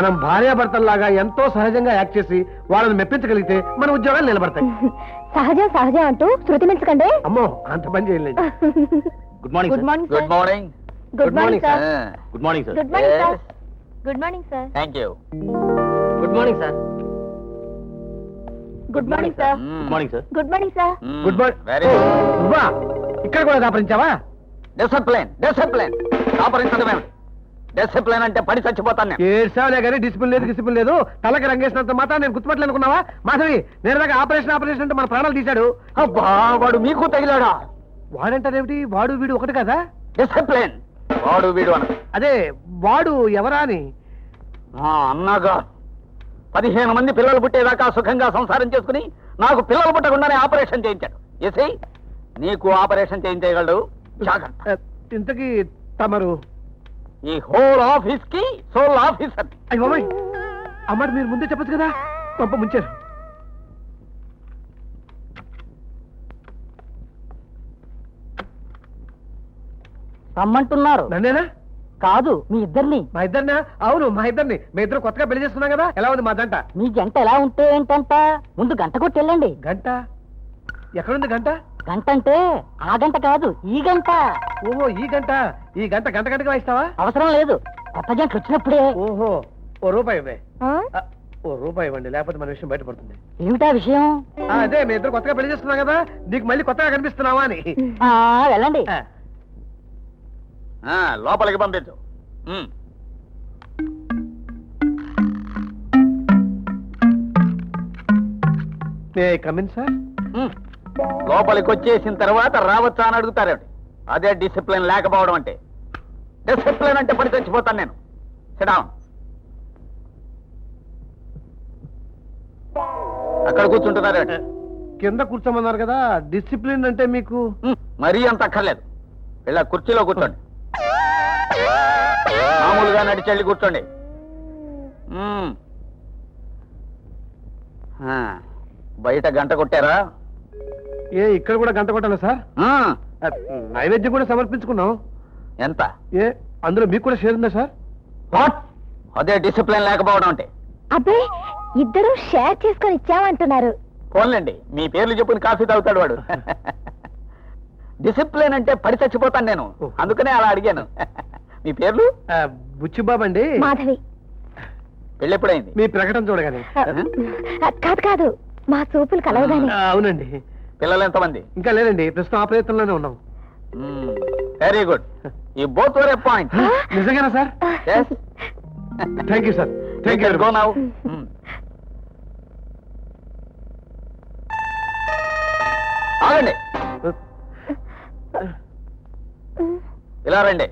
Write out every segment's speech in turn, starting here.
మనం భార్యాభర్తల్లాగా ఎంతో సహజంగా యాక్ట్ చేసి వాళ్ళని మెప్పించగలిగితే మన ఉద్యోగాలు నిలబడతాయి. సహజం సహజం అంటూ శృతి మించకండి. అమ్మో అంత పని చేయలేదు. Good morning good morning good morning good morning sir. Good morning sir. Good morning sir. Good morning sir. Thank you. Good morning sir. Good morning sir. Good morning sir. Good morning sir. Good morning. Very నువ్వా ఇక్కడ కూడా దాపరించావా? Discipline discipline కాపరించడమే. Discipline అంటే పడి చచ్చిపోతాను నేను. ఏడ్చావులే కానీ డిసిప్లిన్ లేదు డిసిప్లిన్ లేదు. తలకి రంగేసినంత మాత్రం నేను గుర్తుపట్టలే అనుకున్నావా? మాధవి నేను దాకా ఆపరేషన్ ఆపరేషన్ అంటే మన ప్రాణాలు తీశాడు. అబ్బా వాడు మీకు తగిలాడా? వాడంటారేమిటి? వాడు వీడు ఒకటి కదా? డిసిప్లిన్ వాడు వీడు అన అదే వాడు ఎవరా అని. అన్నాగా 15 మంది పిల్లలు పుట్టేదాకా సుఖంగా సంసారం చేసుకుని నాకు పిల్లలు పుట్టకుండానే ఆపరేషన్ చేయించాడు. ఎసి నీకు ఆపరేషన్ చేయించగలడు. జాగ్రత్త. ఇంతకీ తమరు? ఈ హోల్ ఆఫీస్ కి సోల్ ఆఫీసర్. అయ్య బాబాయ్ అమ్మాట మీరు ముందే చెప్పచ్చు కదా. పంప ముంచారు. రమ్మంటున్నారు. నన్నేనా? కాదు మీ ఇద్దరిని. మా ఇద్దరినా? అవును మా ఇద్దరిని. మీ ఇద్దరు కొత్తగా పెళ్లి చేస్తున్నాం కదా. ఎలా ఉంది మా జంట? మీ జంట ఎలా ఉంటే ఏంటంట? ముందు గంట కొట్టి వెళ్ళండి. గంట ఎక్కడుంది గంట? గంట అంటే ఆ గంట కాదు, ఈ గంట. ఓహో ఈ గంట. ఈ గంట గంట గంటగా వాయిస్తావా? అవసరం లేదు, కొత్త జంట వచ్చినప్పుడే. ఓహో ఓ రూపాయి ఇవ్వే. ఓ రూపాయి ఇవ్వండి, లేకపోతే మన విషయం బయటపడుతుంది. ఏమిటా విషయం? అదే మీ ఇద్దరు కొత్తగా పెళ్లి చేస్తున్నాం కదా, నీకు మళ్ళీ కొత్తగా కనిపిస్తున్నావా అని. వెళ్ళండి. లోపలికి పంపించు. Come in sir. లోపలికి వచ్చేసిన తర్వాత రావచ్చా అని అడుగుతారేమిటి? అదే డిసిప్లిన్ లేకపోవడం అంటే. డిసిప్లిన్ అంటే పడి చచ్చిపోతాను నేను. SIT down. అక్కడ కూర్చుంటున్నారేమిటి? కింద కూర్చోమన్నారు కదా. డిసిప్లిన్ అంటే మీకు మరీ అంత అక్కర్లేదు. ఇలా కుర్చీలో కూర్చోండి. మామూలుగా నడిచెళ్ళి కూర్చోండి. బయట గంట కొట్టారా? ఇక్కడ కూడా గంట కొట్టాలా సార్? నైవేద్యం కూడా సమర్పించుకున్నాం. ఎంత? అందులో మీకు కూడా షేర్ ఉందా సార్? వాట్? అదే డిసిప్లిన్ లేకపోవడం అంటే. అబ్బే ఇద్దరు షేర్ చేసుకొని ఇచ్చామంటున్నారు. పోన్లేండి, మీ పేర్లు చెప్పుని కాఫీ తాగుతాడు వాడు. డిసిప్లిన్ అంటే పడి చచ్చిపోతాను నేను, అందుకనే అలా అడిగాను. మీ పేర్లు? బుచ్చిబాబు అండి. మాధవి. పెళ్ళెప్పుడైంది? మీ ప్రకటన చూడగానే. కాదు కాదు, మా చూపులు కలవగానే. అవునండి. పిల్లలు ఎంతమంది? ఇంకా లేదండి, ప్రస్తుతం ఆ ప్రయత్నంలోనే ఉన్నాం. Very good. ఈ బోత్ వర్ ఎ పాయింట్. నిజంగానా sir? Thank you sir. Thank you. Go now. ఆగండి, ఇలా రండి.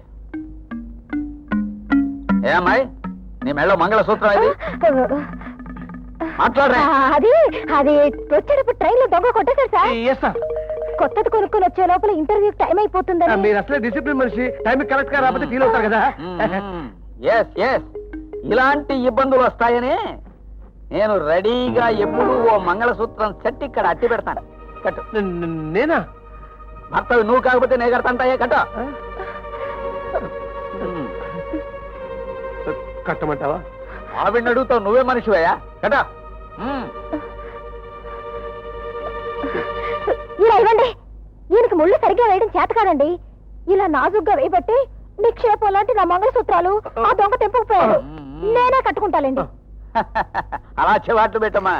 ఏ అమ్మాయి, నీ మెళ్ళో మంగళసూత్రం ఇది? మాట్లాడరా? అది అది వచ్చేటప్పుడు ట్రైన్ లో దొంగ కొట్టేశారు సార్. Yes sir. కొత్తది కొనుక్కొని వచ్చే లోపల ఇంటర్వ్యూ టైం అయిపోతుందని. మీరు అసలే డిసిప్లిన్ మనిషి, టైం కరెక్ట్ గా రాకపోతే ఫీల్ అవుతారు కదా. ఎస్ ఎస్, ఇలాంటి ఇబ్బందులు వస్తాయని నేను రెడీగా ఎప్పుడు ఓ మంగళసూత్రం సెట్ ఇక్కడ అట్టి పెడతాను. కట్టు. నేనా? భర్తవి నువ్వు కాకపోతే నేను కడతాంటాయే. కట్ట. కట్టమంటావా? ఆవిడ్ని అడుగుతావు, నువ్వే మనిషివయ్యా. కట్ట. ఇలా ఇవ్వండి. ఈయనకి ముళ్ళు సరిగ్గా వేయడం చేత కాదండి. ఇలా నాజుగ్గా వేయబట్టి నిక్షేపం లాంటి నా మంగళసూత్రాలు ఆ దొంగ తెంపుకుపోయాడు. నేనే కట్టుకుంటానండి. అలా చెవాట్లు పెట్టమ్మా.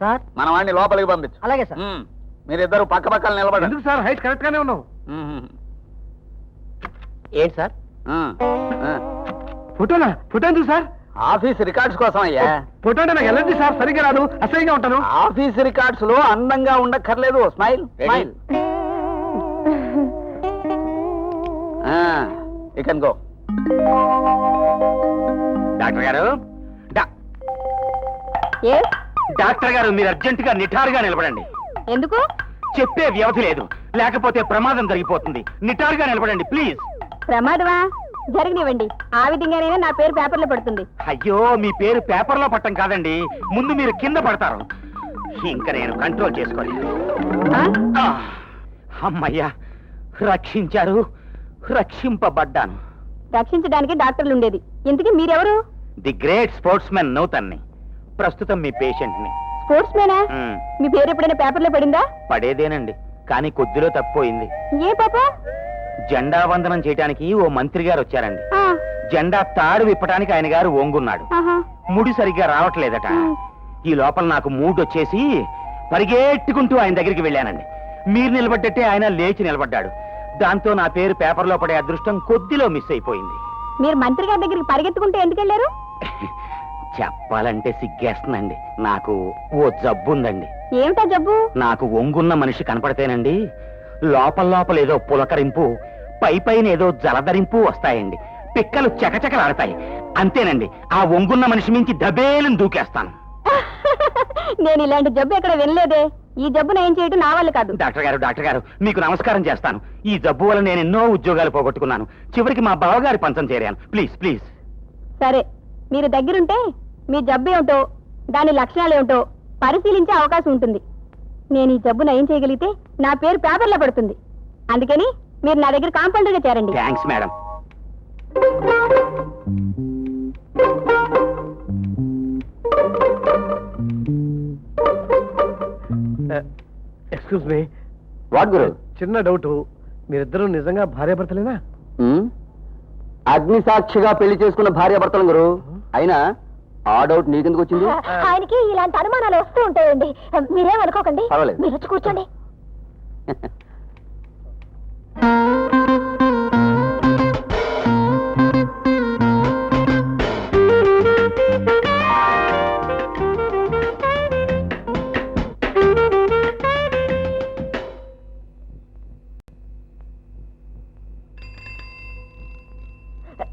సార్ మన వాడిని లోపలికి పంపించు. అలాగే సార్. మీరిద్దరు పక్క పక్కన నిలబడండి. ఎందుకు సార్? హైట్ కరెక్ట్ గానే ఉన్నాం. ఏంటి సార్? ఫోటోనా? ఫోటో ఎందుకు సార్? ఆఫీస్ రికార్డ్స్ కోసం అయ్యా. ఫోటో అంటే నాకు ఎలాంటి సార్? సరిగ్గా రాదు, అసహ్యంగా ఉంటాను. ఆఫీస్ రికార్డ్స్ లో అందంగా ఉండక్కర్లేదు. Smile smile. You can go. Doctor గారు, డాక్టర్ గారు మీరు అర్జెంట్ గా నిఠారుగా నిలబడండి. ఎందుకు? చెప్పే వ్యవధి లేదు, లేకపోతే ప్రమాదం జరిగిపోతుంది. నిఠారుగా నిలబడండి ప్లీజ్. ప్రమాదమా? జరగనివ్వండి. ఆ విధంగానైనా నా పేరు పేపర్లో పడుతుంది. అయ్యో మీ పేరు పేపర్లో పట్టం కాదండి, ముందు మీరు కింద పడతారు. ఇంకా నేను కంట్రోల్ చేసుకోలేదు. అమ్మయ్యా, రక్షించారు, రక్షింపబడ్డాను. రక్షించడానికి డాక్టర్లు ఉండేది. ఇంతకీ మీరెవరు? ది గ్రేట్ స్పోర్ట్స్ మెన్ నూతన్ని, ప్రస్తుతం మీ పేషెంట్ ని. స్పోర్ట్స్ మేనా? మీ పేరు ఎప్పుడైనా పేపర్లో పడిందా? పడేదేనండి, కానీ కొద్దిలో తప్పిపోయింది. ఏ పాప? జెండా వందనం చేయడానికి ఓ మంత్రి గారు వచ్చారండి. జెండా తాడు విప్పడానికి ఆయన గారు ఓంగున్నాడు. ముడి సరిగ్గా రావట్లేదట. ఈ లోపల నాకు మూడ్ వచ్చేసి పరిగెట్టుకుంటూ ఆయన దగ్గరికి వెళ్ళానండి. మీరు నిలబడ్డట్టే ఆయన లేచి నిలబడ్డాడు. దాంతో నా పేరు పేపర్లో పడే అదృష్టం కొద్దిలో మిస్ అయిపోయింది. మీరు మంత్రి గారి దగ్గరికి పరిగెత్తుకుంటూ ఎందుకు వెళ్ళారు? చెప్పాలంటే సిగ్గేస్తుందండి. నాకు ఓ జబ్బు ఉందండి. ఏమిటా జబ్బు? నాకు ఒంగున్న మనిషి కనపడితేనండి లోపల లోపల ఏదో పులకరింపు, పై పైన ఏదో జలధరింపు వస్తాయండి. పిక్కలు చకచకలాడతాయి. అంతేనండి, ఆ ఒంగున్న మనిషి మించి దబేలను దూకేస్తాను. నేను ఇలాంటి జబ్బు ఎక్కడ వినలేదే. ఈ జబ్బును ఏం చేయటం నా వల్ల కాదు. డాక్టర్ గారు మీకు నమస్కారం చేస్తాను. ఈ జబ్బు వల్ల నేను ఎన్నో ఉద్యోగాలు పోగొట్టుకున్నాను. చివరికి మా బావగారి పంచం చేరాను. Please please. సరే, మీరు దగ్గరుంటే మీ జబ్బు ఏమిటో, దాని లక్షణాలు ఏమిటో పరిశీలించే అవకాశం ఉంటుంది. నేను ఈ జబ్బు నయం చేయగలిగితే నా పేరు పేపర్లో పడుతుంది. అందుకని మీరు నా దగ్గర కాంపౌండర్గా చేరండి. Thanks madam. Excuse me. What గురు? చిన్న డౌట్, మీరిద్దరూ నిజంగా భార్యాభర్తలేనా? అగ్ని సాక్షిగా పెళ్లి చేసుకున్న భార్యాభర్తలు గురు. అయినా ఆ డౌట్ నీకెందుకు వచ్చింది? ఆయనకి ఇలాంటి అనుమానాలు వస్తూ ఉంటాయండి. మీరేం అనుకోకండి. పర్వాలేదు. మీరు వచ్చి కూర్చోండి.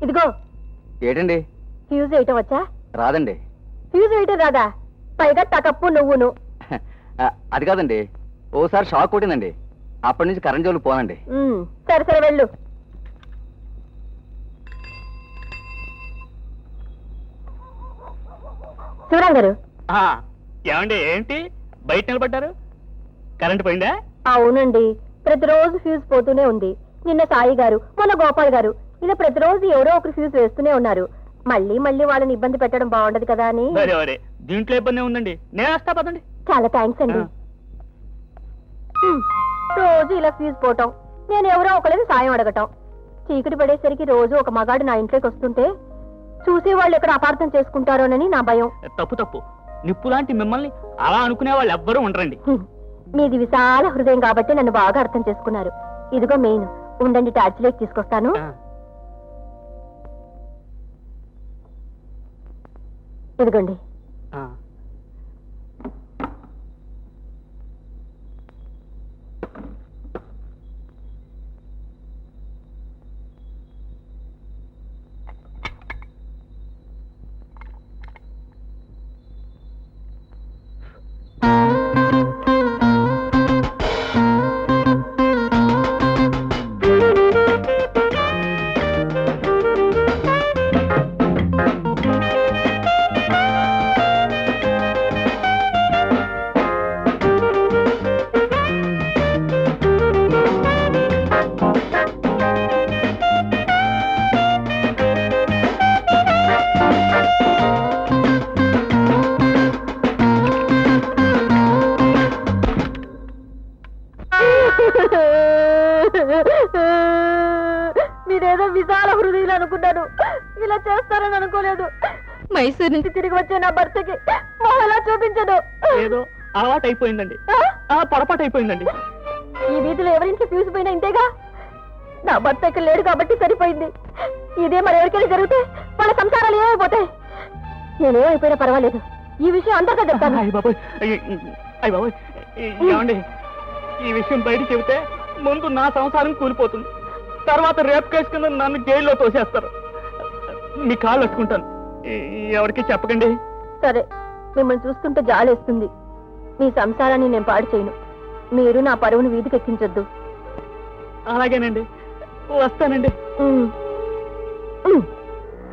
ఇదిగో. ఏంటండి? ఫ్యూజ్ వేయటం వచ్చా? రాదండి. ఫ్యూజ్ వేయటం రాదా? పైగా తకప్పు నువ్వును. అది కాదండి, ఓసారి షాక్ కొట్టిందండి. అప్పటి నుంచి కరెంట్ జోలికి పోనండి. సరే సరే వెళ్ళు. శివరాం గారు. ఏమండి, ఏంటి బయట నిలబడ్డారు? కరెంట్ పోయిందా? అవునండి, ప్రతిరోజు ఫ్యూజ్ పోతూనే ఉంది. నిన్న సాయి గారు, మొన్న గోపాల్ గారు, ఇలా ప్రతిరోజు ఎవరో ఒకరు ఫ్యూజ్ వేస్తూనే ఉన్నారు. మళ్ళీ మళ్ళీ వాళ్ళని ఇబ్బంది పెట్టడం బాగుండదు కదా అని. దీంట్లో ఇబ్బంది ఉందండి, నేను వస్తా పదండి. చాలా థ్యాంక్స్ అండి. రోజు ఇలా ఫ్యూజ్ పోవటం, నేను ఎవరో ఒకరికి సాయం అడగటం, చీకటి పడేసరికి రోజు ఒక మగాడు నా ఇంట్లోకి వస్తుంటే చూసే వాళ్ళు ఎక్కడ అపార్థం చేసుకుంటారోనని నా భయం. తప్పు. నిప్పు లాంటి మిమ్మల్ని అలా అనుకునే వాళ్ళు ఎవ్వరూ ఉండరండి. మీది విశాల హృదయం కాబట్టి నన్ను బాగా అర్థం చేసుకున్నారు. ఇదిగో మెయిన్, ఉండండి టార్చ్ లైట్ తీసుకొస్తాను. ఇదిగోండి. మీరేదో విశాల హృదయులు అనుకున్నాను, ఇలా చేస్తారని అనుకోలేదు. మైసూర్ నుంచి తిరిగి వచ్చే నా భర్తకి మహిళ చూపించదు. ఏదో అలవాటు అయిపోయిందండి, పొరపాటు అయిపోయిందండి. ఈ వీధిలో ఎవరింట్లో ఫ్యూజ్ పోయినా ఇంతేగా. నా భర్త ఇక్కడ లేడు కాబట్టి సరిపోయింది. ఇదే మరి ఎవరికైనా జరిగితే వాళ్ళ సంసారాలు ఏమైపోతాయి. నేనేమైపోయినా పర్వాలేదు, ఈ విషయం అందరికీ చెప్తాను. ఏమండి, ఈ విషయం బయట చెబితే ముందు నా సంసారం కూలిపోతుంది, తర్వాత రేపు కేసు కింద నన్ను జైల్లో తోసేస్తారు. మీ కాళ్ళు అట్టుకుంటాను, ఎవరికి చెప్పకండి. సరే, మిమ్మల్ని చూస్తుంటే జాలేస్తుంది. మీ సంసారాన్ని నేను పాడు చేయను. మీరు నా పరువును వీధికి ఎక్కించొద్దు. అలాగేనండి, వస్తానండి.